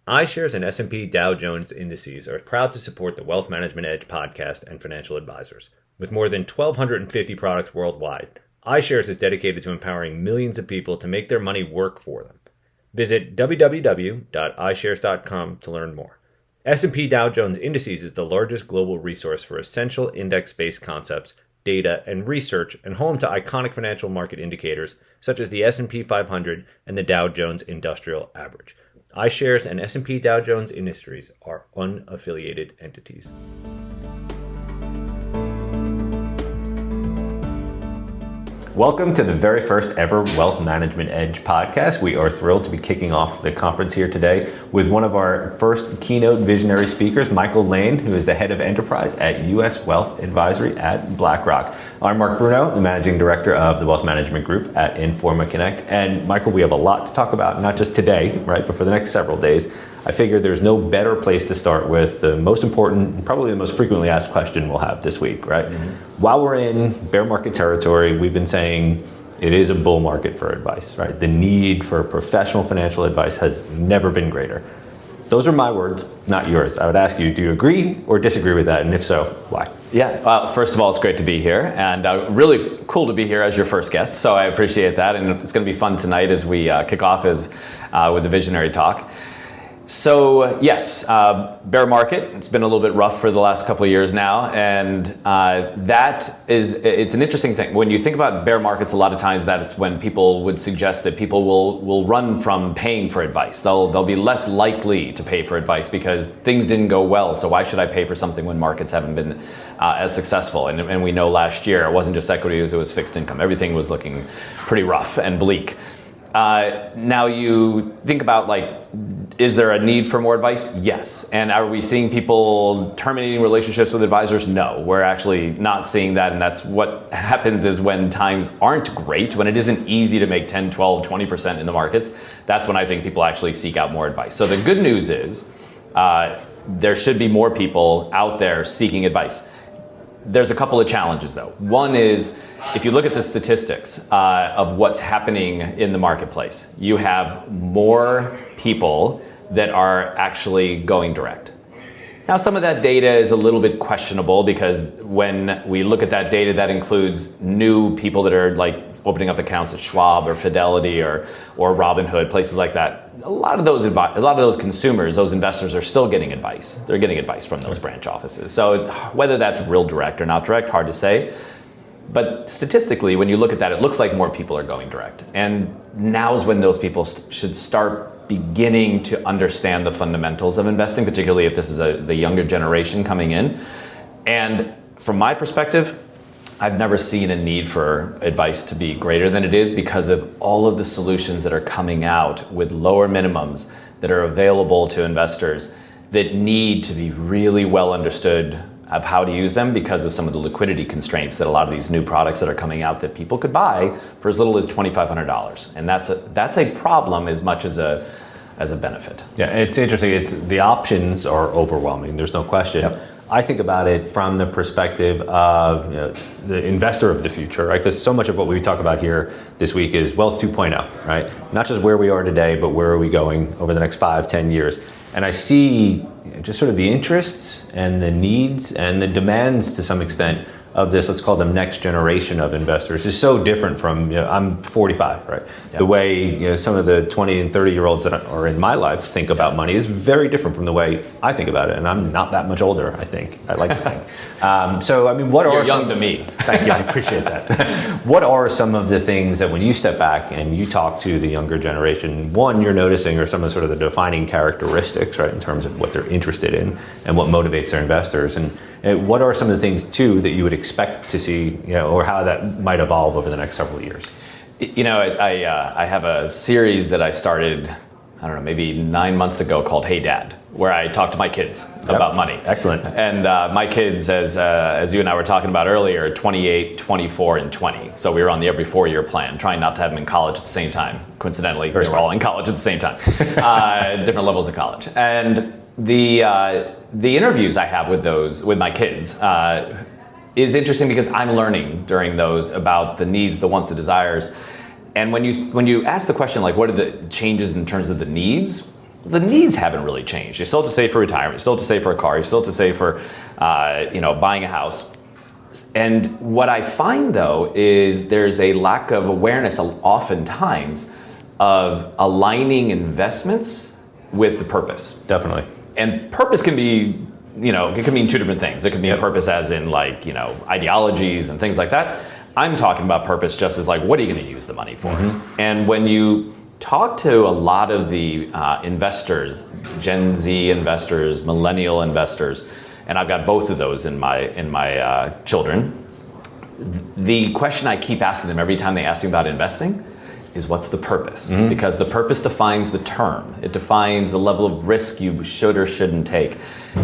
iShares and S&P Dow Jones Indices are proud to support the Wealth Management Edge podcast and financial advisors. With more than 1,250 products worldwide, iShares is dedicated to empowering millions of people to make their money work for them. Visit www.ishares.com to learn more. S&P Dow Jones Indices is the largest global resource for essential index-based concepts, data, and research, and home to iconic financial market indicators such as the S&P 500 and the Dow Jones Industrial Average. iShares and S&P Dow Jones Industries are unaffiliated entities. Welcome to the very first ever Wealth Management Edge podcast. We are thrilled to be kicking off the conference here today with one of our first keynote visionary speakers, Michael Lane, who is the head of enterprise at U.S. Wealth Advisory at BlackRock. I'm Mark Bruno, the managing director of the Wealth Management Group at Informa Connect. And Michael, we have a lot to talk about, not just today, right, but for the next several days. I figure there's no better place to start with the most important, and probably the most frequently asked question we'll have this week, right? Mm-hmm. While we're in bear market territory, we've been saying it is a bull market for advice, right? The need for professional financial advice has never been greater. Those are my words, not yours. I would ask you, do you agree or disagree with that? And if so, why? Yeah, first of all, it's great to be here, and really cool to be here as your first guest, so I appreciate that, and it's going to be fun tonight as we kick off with the visionary talk. So yes, bear market, it's been a little bit rough for the last couple of years now, and it's an interesting thing. When you think about bear markets, a lot of times it's when people would suggest that people will run from paying for advice. They'll be less likely to pay for advice because things didn't go well, so why should I pay for something when markets haven't been as successful? And we know last year, it wasn't just equities, it was fixed income. Everything was looking pretty rough and bleak. Now you think about, is there a need for more advice? Yes. And are we seeing people terminating relationships with advisors? No, we're actually not seeing that. And that's what happens is when times aren't great, when it isn't easy to make 10, 12, 20% in the markets, that's when I think people actually seek out more advice. So the good news is there should be more people out there seeking advice. There's a couple of challenges though. One is, if you look at the statistics of what's happening in the marketplace, you have more people that are actually going direct. Now, some of that data is a little bit questionable because when we look at that data, that includes new people that are opening up accounts at Schwab or Fidelity or Robinhood, places like that. A lot of those consumers, those investors are still getting advice. They're getting advice from those branch offices. So whether that's real direct or not direct, hard to say. But statistically, when you look at that, it looks like more people are going direct. And now's when those people should start beginning to understand the fundamentals of investing, particularly if this is the younger generation coming in. And from my perspective, I've never seen a need for advice to be greater than it is because of all of the solutions that are coming out with lower minimums that are available to investors that need to be really well understood of how to use them because of some of the liquidity constraints that a lot of these new products that are coming out that people could buy for as little as $2,500. And that's a problem as much as a benefit. Yeah, it's interesting. The options are overwhelming. There's no question. Yep. I think about it from the perspective of the investor of the future, right? Because so much of what we talk about here this week is Wealth 2.0, right? Not just where we are today, but where are we going over the next 5, 10 years. And I see just sort of the interests and the needs and the demands to some extent of this, let's call them next generation of investors, is so different from, I'm 45, right? Yep. The way some of the 20 and 30 year olds that are in my life think about money is very different from the way I think about it. And I'm not that much older, I think. I like to think. You're young to me. Thank you, I appreciate that. What are some of the things that when you step back and you talk to the younger generation, one, you're noticing are some of sort of the defining characteristics, right, in terms of what they're interested in and what motivates their investors? And what are some of the things, too, that you would expect to see, or how that might evolve over the next several years? I have a series that I started, I don't know, maybe 9 months ago called Hey Dad, where I talk to my kids about money. Excellent. And my kids, as you and I were talking about earlier, 28, 24, and 20. So we were on the every 4-year plan, trying not to have them in college at the same time. Coincidentally, they were all in college at the same time, different levels of college. And the interviews I have with my kids is interesting because I'm learning during those about the needs, the wants, the desires. And when you ask the question, what are the changes in terms of the needs, the needs haven't really changed. You still have to save for retirement, you still have to save for a car, you still have to save for buying a house. And what I find though is there's a lack of awareness oftentimes of aligning investments with the purpose. Definitely. And purpose can be, it can mean two different things. It can mean purpose as in ideologies and things like that. I'm talking about purpose just as like, what are you going to use the money for? Mm-hmm. And when you talk to a lot of the investors, Gen Z investors, millennial investors, and I've got both of those in my children. The question I keep asking them every time they ask me about investing is, what's the purpose? Mm-hmm. Because the purpose defines the term. It defines the level of risk you should or shouldn't take.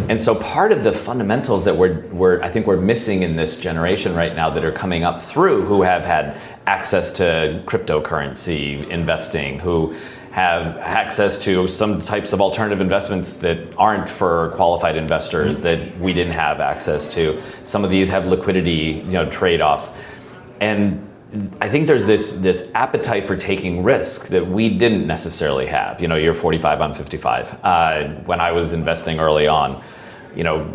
And so part of the fundamentals that I think we're missing in this generation right now that are coming up through, who have had access to cryptocurrency investing, who have access to some types of alternative investments that aren't for qualified investors, that we didn't have access to. Some of these have liquidity, trade-offs. And I think there's this appetite for taking risk that we didn't necessarily have. You're 45, I'm 55. When I was investing early on,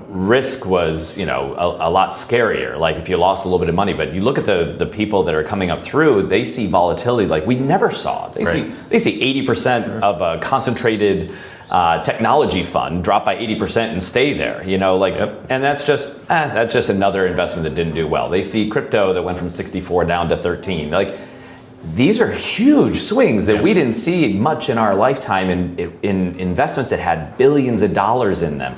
risk was, a lot scarier. Like if you lost a little bit of money, but you look at the people that are coming up through, they see volatility like we never saw. They see 80% of a concentrated technology fund drop by 80% and stay there, and that's just another investment that didn't do well. They see crypto that went from 64 down to 13. These are huge swings that we didn't see much in our lifetime in investments that had billions of dollars in them.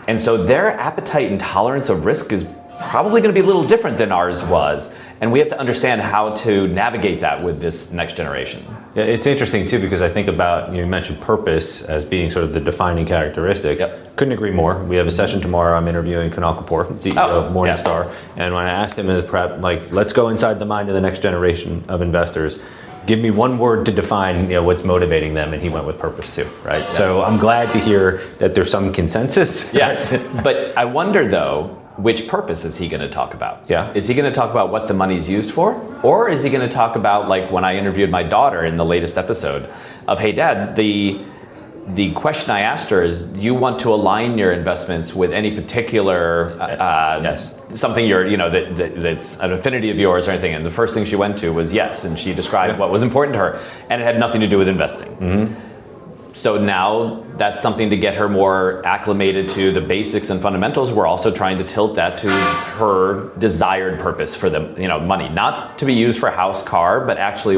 And so their appetite and tolerance of risk is probably going to be a little different than ours was. And we have to understand how to navigate that with this next generation. Yeah, it's interesting too, because I think about, you mentioned purpose as being sort of the defining characteristics. Yep. Couldn't agree more. We have a session tomorrow. I'm interviewing Kunal Kapoor, CEO of Morningstar. Yeah. And when I asked him in his prep, let's go inside the mind of the next generation of investors. Give me one word to define, what's motivating them, and he went with purpose too, right? Yeah. So I'm glad to hear that there's some consensus. Yeah, but I wonder though, which purpose is he going to talk about? Yeah. Is he going to talk about what the money's used for? Or is he going to talk about, like when I interviewed my daughter in the latest episode of, hey dad, the question I asked her is, do you want to align your investments with any particular something that's an affinity of yours or anything? And the first thing she went to was yes, and she described what was important to her, and it had nothing to do with investing. Mm-hmm. So now that's something to get her more acclimated to the basics and fundamentals. We're also trying to tilt that to her desired purpose for the money, not to be used for house, car, but actually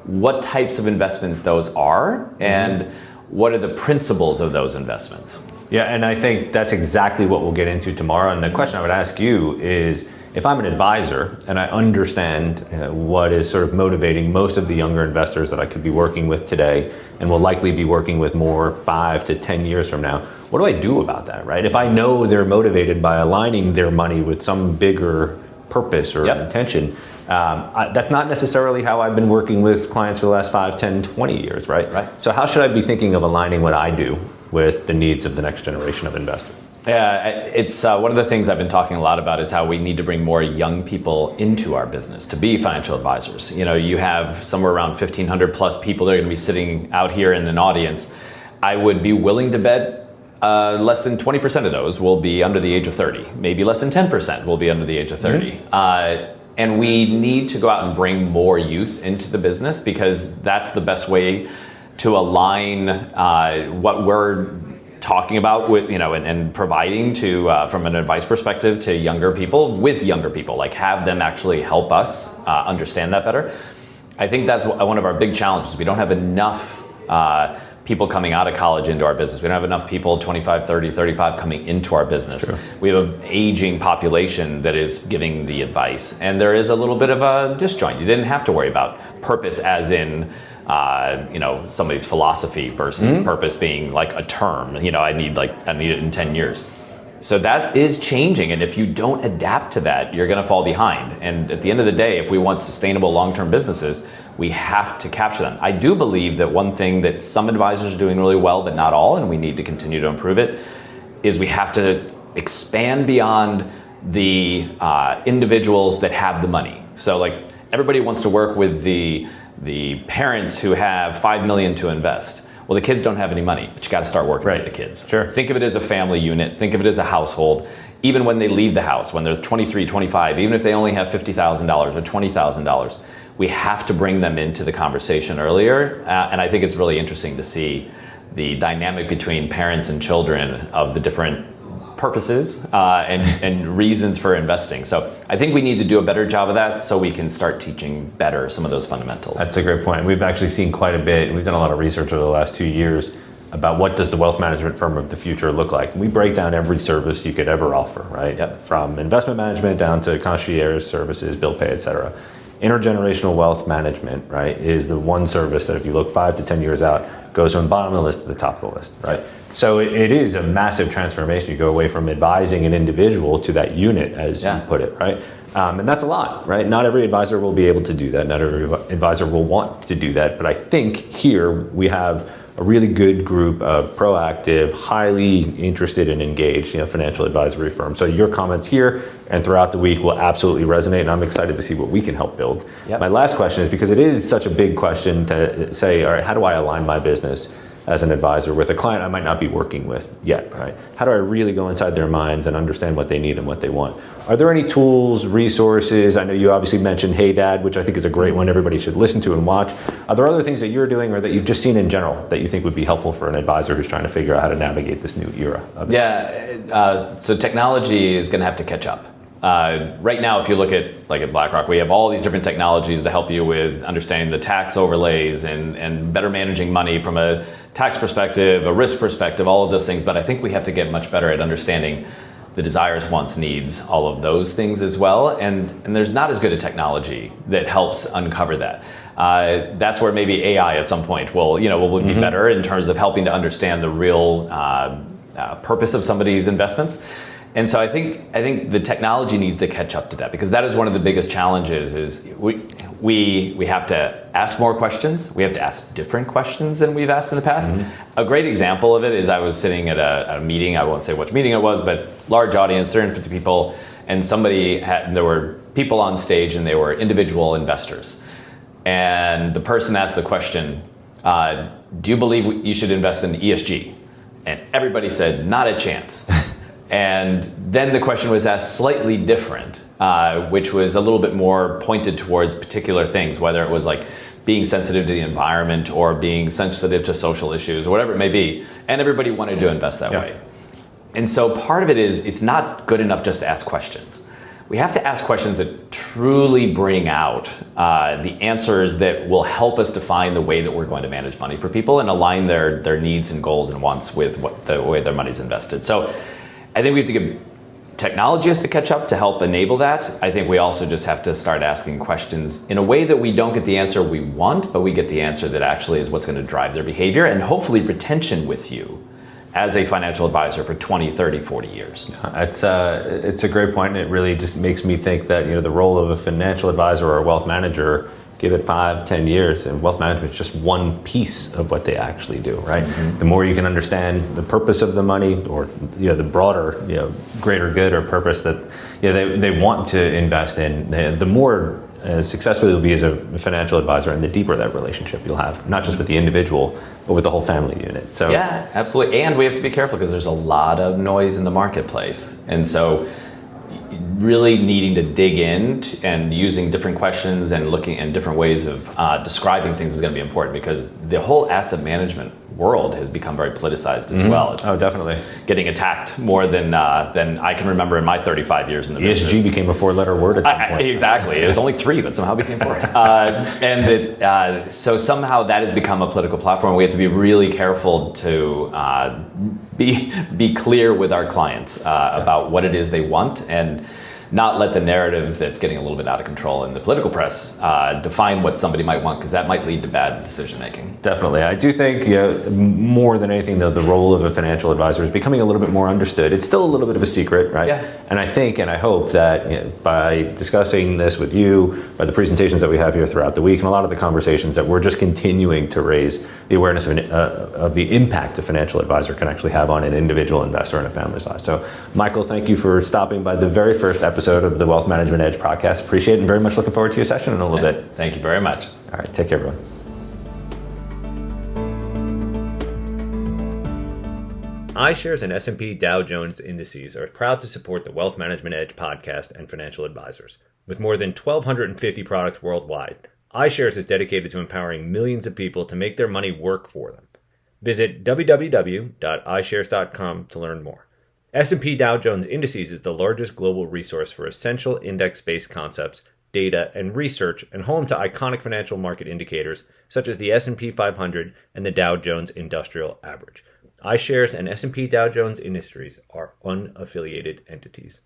what types of investments those are, and what are the principles of those investments. Yeah, and I think that's exactly what we'll get into tomorrow. And the question I would ask you is, if I'm an advisor and I understand what is sort of motivating most of the younger investors that I could be working with today and will likely be working with more 5 to 10 years from now, what do I do about that, right? If I know they're motivated by aligning their money with some bigger purpose or intention, that's not necessarily how I've been working with clients for the last 5, 10, 20 years, right? So how should I be thinking of aligning what I do with the needs of the next generation of investors? Yeah, it's one of the things I've been talking a lot about is how we need to bring more young people into our business to be financial advisors. You have somewhere around 1,500 plus people that are going to be sitting out here in an audience. I would be willing to bet less than 20% of those will be under the age of 30. Maybe less than 10% will be under the age of 30. Mm-hmm. And we need to go out and bring more youth into the business, because that's the best way to align what we're talking about with, and providing to, from an advice perspective, to younger people, with younger people, like have them actually help us understand that better. I think that's one of our big challenges. We don't have enough people coming out of college into our business. We don't have enough people 25, 30, 35 coming into our business. True. We have an aging population that is giving the advice. And there is a little bit of a disjoint. You didn't have to worry about purpose as in somebody's philosophy versus purpose being like a term. I need it in 10 years. So that is changing, and if you don't adapt to that, you're going to fall behind. And at the end of the day, if we want sustainable long-term businesses, we have to capture them. I do believe that one thing that some advisors are doing really well, but not all, and we need to continue to improve it, is we have to expand beyond the individuals that have the money. So everybody wants to work with the parents who have $5 million to invest. Well, the kids don't have any money, but you got to start working with the kids. Sure. Think of it as a family unit. Think of it as a household. Even when they leave the house, when they're 23, 25, even if they only have $50,000 or $20,000, we have to bring them into the conversation earlier. And I think it's really interesting to see the dynamic between parents and children of the different purposes and reasons for investing. So I think we need to do a better job of that so we can start teaching better some of those fundamentals. That's a great point. We've actually seen quite a bit. We've done a lot of research over the last 2 years about what does the wealth management firm of the future look like. And we break down every service you could ever offer, right? Yep. From investment management down to concierge services, bill pay, et cetera. Intergenerational wealth management, right, is the one service that if you look 5 to 10 years out, goes from the bottom of the list to the top of the list, right? So it is a massive transformation. You go away from advising an individual to that unit, as you put it, right? And that's a lot, right? Not every advisor will be able to do that. Not every advisor will want to do that. But I think here we have a really good group of proactive, highly interested and engaged, financial advisory firms. So your comments here and throughout the week will absolutely resonate, and I'm excited to see what we can help build. Yep. My last question is, because it is such a big question to say, all right, how do I align my business as an advisor with a client I might not be working with yet, right? How do I really go inside their minds and understand what they need and what they want? Are there any tools, resources? I know you obviously mentioned Hey Dad, which I think is a great one everybody should listen to and watch. Are there other things that you're doing or that you've just seen in general that you think would be helpful for an advisor who's trying to figure out how to navigate this new era? So technology is going to have to catch up. Right now, if you look at BlackRock, we have all these different technologies to help you with understanding the tax overlays and better managing money from a tax perspective, a risk perspective, all of those things. But I think we have to get much better at understanding the desires, wants, needs, all of those things as well. And there's not as good a technology that helps uncover that. That's where maybe AI at some point will be better in terms of helping to understand the real purpose of somebody's investments. And so I think the technology needs to catch up to that, because that is one of the biggest challenges. Is we have to ask more questions. We have to ask different questions than we've asked in the past. A great example of it is I was sitting at a meeting. I won't say which meeting it was, but large audience, 350 people, and there were people on stage, and they were individual investors. And the person asked the question, "Do you believe you should invest in ESG?" And everybody said, "Not a chance." And then the question was asked slightly different, which was a little bit more pointed towards particular things, whether it was like being sensitive to the environment or being sensitive to social issues or whatever it may be. And everybody wanted to invest that way. And so part of it is it's not good enough just to ask questions. We have to ask questions that truly bring out the answers that will help us define the way that we're going to manage money for people and align their needs and goals and wants with the way their money's invested. So I think we have to give technologists to catch up to help enable that. I think we also just have to start asking questions in a way that we don't get the answer we want, but we get the answer that actually is what's going to drive their behavior and hopefully retention with you as a financial advisor for 20, 30, 40 years. It's a great point, and it really just makes me think that the role of a financial advisor or a wealth manager, give it 5, 10 years, and wealth management is just one piece of what they actually do, right? The more you can understand the purpose of the money, or the broader, greater good or purpose that they want to invest in, the more successful you'll be as a financial advisor, and the deeper that relationship you'll have, not just with the individual, but with the whole family unit. So yeah, absolutely. And we have to be careful because there's a lot of noise in the marketplace, and so really needing to dig in and using different questions and looking at different ways of describing things is going to be important, because the whole asset management world has become very politicized as well. Definitely. It's getting attacked more than I can remember in my 35 years in the business. ESG became a 4-letter word at some point. Exactly. It was only 3, but somehow became 4. So somehow that has become a political platform. We have to be really careful to be clear with our clients about what it is they want, and not let the narrative that's getting a little bit out of control in the political press define what somebody might want, because that might lead to bad decision making. Definitely. I do think more than anything, though, the role of a financial advisor is becoming a little bit more understood. It's still a little bit of a secret, right? Yeah. And I think and I hope that by discussing this with you, by the presentations that we have here throughout the week, and a lot of the conversations, that we're just continuing to raise the awareness of the impact a financial advisor can actually have on an individual investor and a family's life. So, Michael, thank you for stopping by the very first episode of the Wealth Management Edge podcast. Appreciate it, and very much looking forward to your session in a little bit. Thank you very much. All right, take care, everyone. iShares and S&P Dow Jones Indices are proud to support the Wealth Management Edge podcast and financial advisors. With more than 1,250 products worldwide, iShares is dedicated to empowering millions of people to make their money work for them. Visit www.ishares.com to learn more. S&P Dow Jones Indices is the largest global resource for essential index-based concepts, data, and research, and home to iconic financial market indicators such as the S&P 500 and the Dow Jones Industrial Average. iShares and S&P Dow Jones Industries are unaffiliated entities.